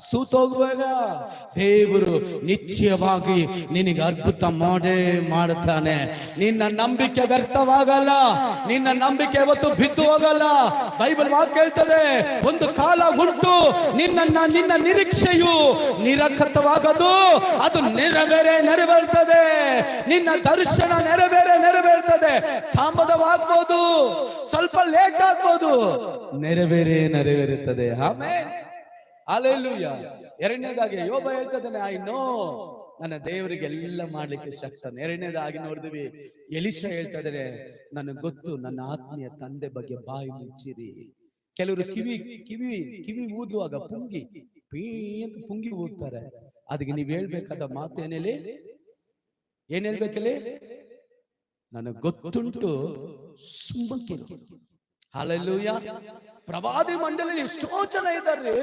ಸೂತೋಗುವಾಗ ದೇವರು ನಿಶ್ಚಯವಾಗಿ ನಿನಗೆ ಅದ್ಭುತ ಮಾಡೇ ಮಾಡುತ್ತಾನೆ. ನಿನ್ನ ನಂಬಿಕೆ ವ್ಯರ್ಥವಾಗಲ್ಲ, ನಿನ್ನ ನಂಬಿಕೆ ಯಾವತ್ತು ಬಿದ್ದು ಹೋಗಲ್ಲ. ಬೈಬಲ್ ವಾಕ್ಯ ಹೇಳ್ತದೆ, ಒಂದು ಕಾಲ ಉಂಟು ನಿನ್ನ ನಿರೀಕ್ಷೆಯು ನಿರರ್ಥಕವಾಗದು, ಅದು ನೆರವೇರ್ತದೆ. ನಿನ್ನ ದರ್ಶನ ನೆರವೇರ್ತದೆ. ತಾಮದವಾಗ್ಬೋದು, ಸ್ವಲ್ಪ ಲೇಟ್ ಆಗ್ಬೋದು, ನೆರವೇರುತ್ತದೆ. Amen, hallelujah. ಎರಡನೇದಾಗಿ ಯೋಬ ಹೇಳ್ತದಾನೆ, ಐ ನೋ ನನ್ನ ದೇವರಿಗೆ ಎಲ್ಲ ಮಾಡ್ಲಿಕ್ಕೆ ಶಕ್ತನ. ಎರಡನೇದಾಗಿ ನೋಡಿದ್ವಿ, ಎಲಿಷಾ ಹೇಳ್ತಾ ಇದ್ದಾರೆ, ನನಗೆ ಗೊತ್ತು ನನ್ನ ಆತ್ಮೀಯ ತಂದೆ ಬಗ್ಗೆ ಬಾಯಿ ಮುಚ್ಚಿರಿ. ಕೆಲವರು ಕಿವಿ ಊದುವಾಗ ಪುಂಗಿ ಊದ್ತಾರೆ. ಅದಕ್ಕೆ ನೀವ್ ಹೇಳ್ಬೇಕಾದ ಮಾತು ಏನ್ ಹೇಳ್ಬೇಕಲ್ಲಿ? ನನಗೆ ಗೊತ್ತುಂಟು, ಸುಮ್ಮಕಿರು. ಹಲ್ಲೆಲೂಯಾ. ಪ್ರವಾದಿ ಮಂಡಳಿಯಲ್ಲಿ ಎಷ್ಟೋ ಜನ ಇದ್ದಾರೆ,